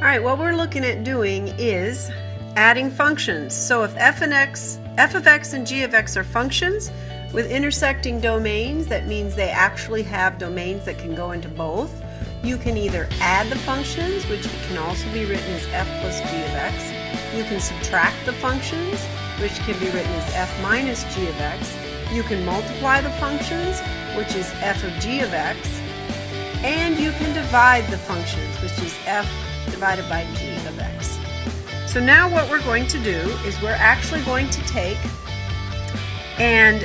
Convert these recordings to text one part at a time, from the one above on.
All right, what we're looking at doing is adding functions. So if f of x and g of x are functions with intersecting domains, that means they actually have domains that can go into both. You can either add the functions, which can also be written as f plus g of x. You can subtract the functions, which can be written as f minus g of x. You can multiply the functions, which is f of g of x. And you can divide the functions, which is f divided by g of x. So now what we're going to do is we're actually going to take, and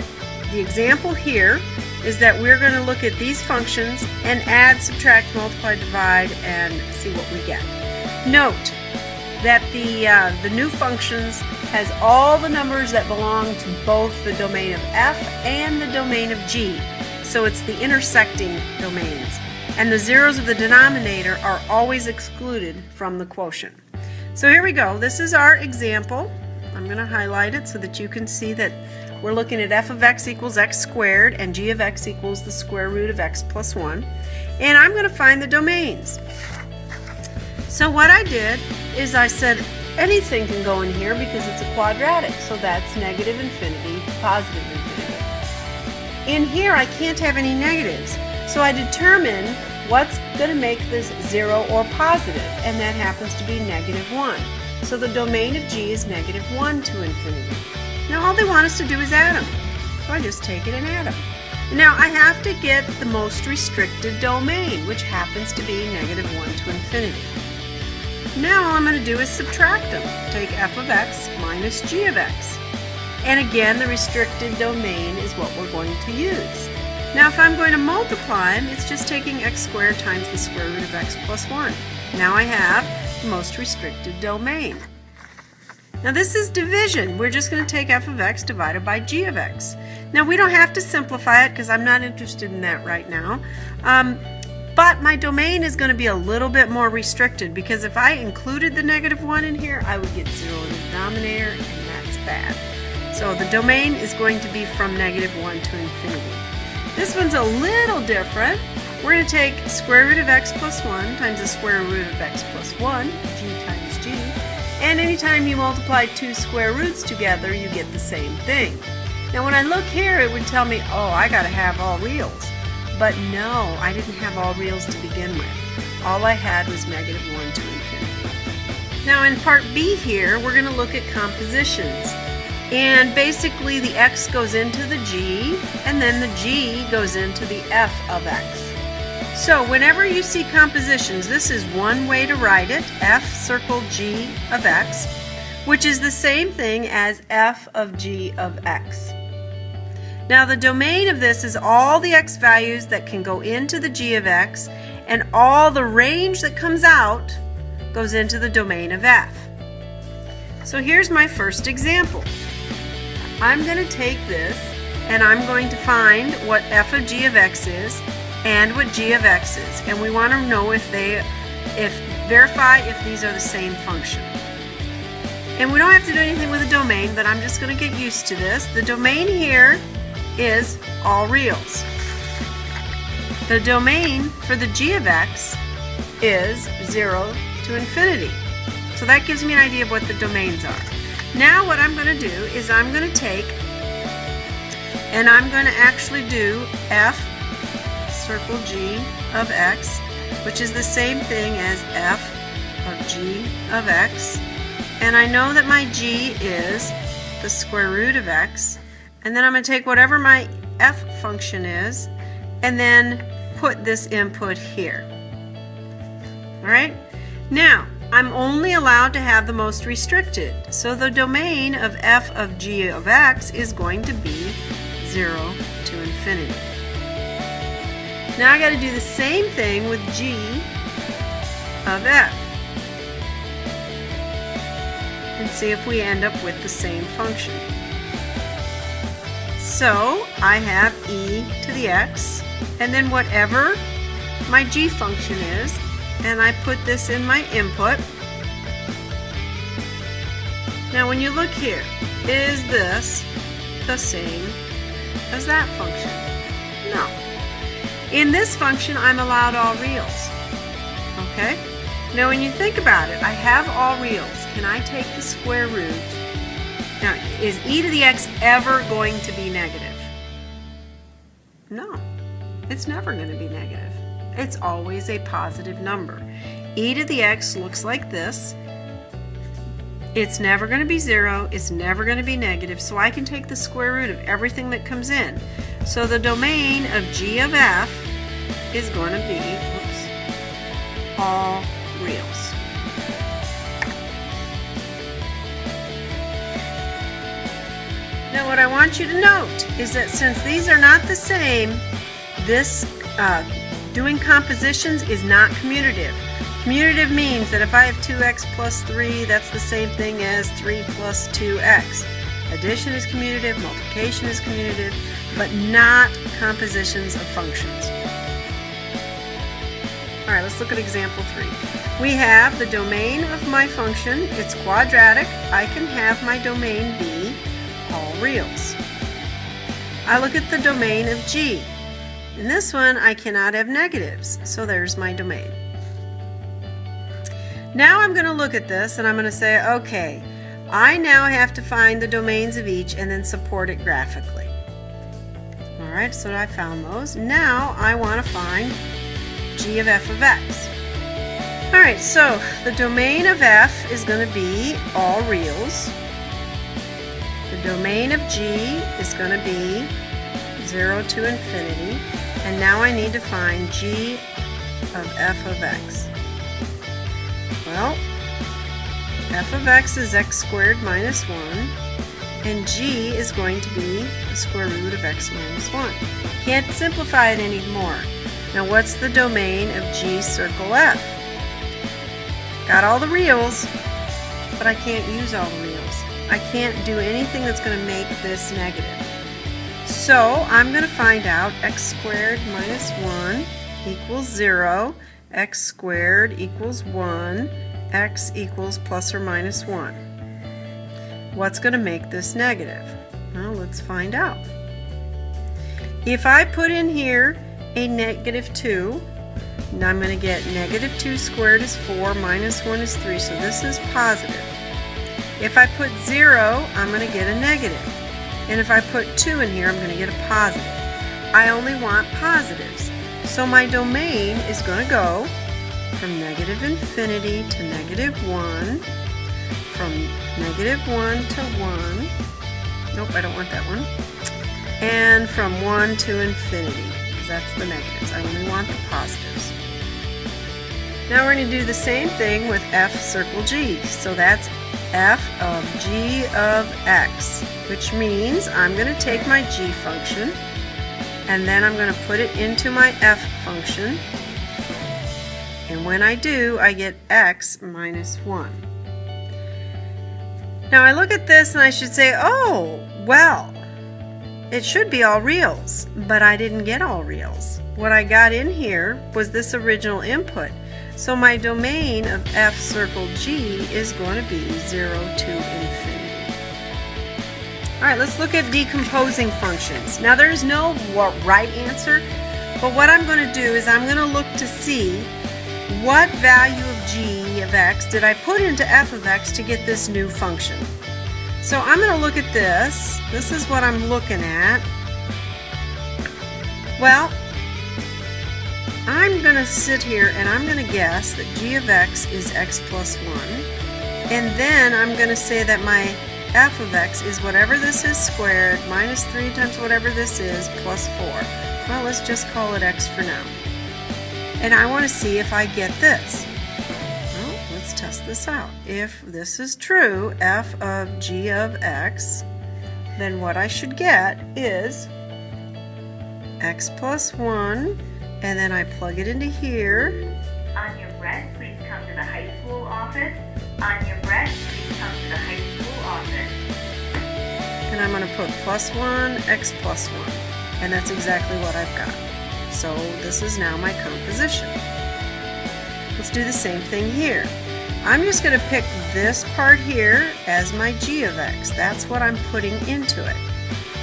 the example here is that we're going to look at these functions and add, subtract, multiply, divide, and see what we get. Note that the new functions has all the numbers that belong to both the domain of f and the domain of g. So it's the intersecting domains. And the zeros of the denominator are always excluded from the quotient. So here we go. This is our example. I'm going to highlight it so that you can see that we're looking at f of x equals x squared and g of x equals the square root of x plus 1. And I'm going to find the domains. So what I did is I said anything can go in here because it's a quadratic. So that's negative infinity, positive infinity. In here I can't have any negatives. So I determine what's going to make this 0 or positive, and that happens to be negative 1. So the domain of g is negative 1 to infinity. Now all they want us to do is add them. So I just take it and add them. Now I have to get the most restricted domain, which happens to be negative 1 to infinity. Now all I'm going to do is subtract them. Take f of x minus g of x. And again, the restricted domain is what we're going to use. Now if I'm going to multiply them, it's just taking x squared times the square root of x plus 1. Now I have the most restricted domain. Now this is division. We're just going to take f of x divided by g of x. Now we don't have to simplify it because I'm not interested in that right now. But my domain is going to be a little bit more restricted because if I included the negative 1 in here, I would get 0 in the denominator, and that's bad. So the domain is going to be from negative 1 to infinity. This one's a little different. We're going to take square root of x plus 1 times the square root of x plus 1, g times g. And anytime you multiply two square roots together, you get the same thing. Now when I look here, it would tell me, oh, I got to have all reals. But no, I didn't have all reals to begin with. All I had was negative 1 to infinity. Now in part B here, we're going to look at compositions. And basically the x goes into the g, and then the g goes into the f of x. So whenever you see compositions, this is one way to write it, f circle g of x, which is the same thing as f of g of x. Now the domain of this is all the x values that can go into the g of x, and all the range that comes out goes into the domain of f. So here's my first example. I'm going to take this and I'm going to find what f of g of x is and what g of x is. And we want to know verify if these are the same function. And we don't have to do anything with the domain, but I'm just going to get used to this. The domain here is all reals. The domain for the g of x is 0 to infinity. So that gives me an idea of what the domains are. Now what I'm going to do is I'm going to take and I'm going to actually do f circle g of x, which is the same thing as f of g of x. And I know that my g is the square root of x. And then I'm going to take whatever my f function is and then put this input here. Alright? Now, I'm only allowed to have the most restricted. So the domain of f of g of x is going to be 0 to infinity. Now I got to do the same thing with g of f. And see if we end up with the same function. So I have e to the x, and then whatever my g function is, and I put this in my input. Now when you look here, is this the same as that function? No. In this function, I'm allowed all reals. Okay? Now when you think about it, I have all reals. Can I take the square root? Now, is e to the x ever going to be negative? No, it's never going to be negative. It's always a positive number. E to the x looks like this. It's never going to be 0. It's never going to be negative. So I can take the square root of everything that comes in. So the domain of g of f is going to be, all reals. Now what I want you to note is that since these are not the same, this doing compositions is not commutative. Commutative means that if I have 2x plus 3, that's the same thing as 3 plus 2x. Addition is commutative, multiplication is commutative, but not compositions of functions. All right, let's look at example 3. We have the domain of my function. It's quadratic. I can have my domain be all reals. I look at the domain of g. In this one, I cannot have negatives, so there's my domain. Now I'm going to look at this and I'm going to say, okay, I now have to find the domains of each and then support it graphically. All right, so I found those. Now I want to find g of f of x. All right, so the domain of f is going to be all reals. The domain of g is going to be 0 to infinity. And now I need to find g of f of x. Well, f of x is x squared minus 1, and g is going to be the square root of x minus 1. Can't simplify it anymore. Now what's the domain of g circle f? Got all the reals, but I can't use all the reals. I can't do anything that's going to make this negative. So I'm going to find out x squared minus 1 equals 0, x squared equals 1, x equals plus or minus 1. What's going to make this negative? Well, let's find out. If I put in here a negative 2, now I'm going to get negative 2 squared is 4, minus 1 is 3, so this is positive. If I put 0, I'm going to get a negative. And if I put 2 in here, I'm going to get a positive. I only want positives. So my domain is going to go from negative infinity to negative 1, from negative 1 to 1, nope, I don't want that one, and from 1 to infinity, because that's the negatives. I only want the positives. Now we're going to do the same thing with f circle g. So that's f of g of x, which means I'm going to take my g function and then I'm going to put it into my f function, and when I do, I get x minus 1. Now I look at this and I should say, oh, well, it should be all reals, but I didn't get all reals. What I got in here was this original input. So my domain of f circle g is going to be 0 to infinity. All right, let's look at decomposing functions. Now there's no right answer, but what I'm going to do is I'm going to look to see what value of g of x did I put into f of x to get this new function. So I'm going to look at this. This is what I'm looking at. Well, I'm going to sit here and I'm going to guess that g of x is x plus 1. And then I'm going to say that my f of x is whatever this is squared minus 3 times whatever this is plus 4. Well, let's just call it x for now. And I want to see if I get this. Well, let's test this out. If this is true, f of g of x, then what I should get is x plus 1. And then I plug it into here. On your breath, please come to the high school office. On your breath, please come to the high school office. And I'm going to put plus 1, x plus 1. And that's exactly what I've got. So this is now my composition. Let's do the same thing here. I'm just going to pick this part here as my g of x. That's what I'm putting into it.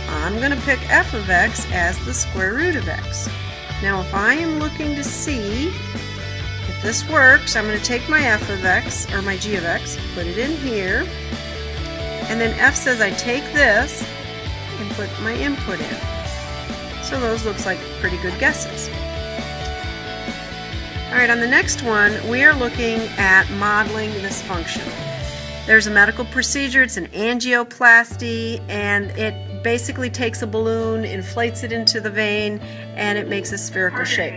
I'm going to pick f of x as the square root of x. Now if I am looking to see if this works, I'm going to take my f of x, or my g of x, put it in here, and then f says I take this and put my input in. So those looks like pretty good guesses. Alright, on the next one, we are looking at modeling this function. There's a medical procedure, it's an angioplasty, and it basically takes a balloon, inflates it into the vein, and it makes a spherical shape.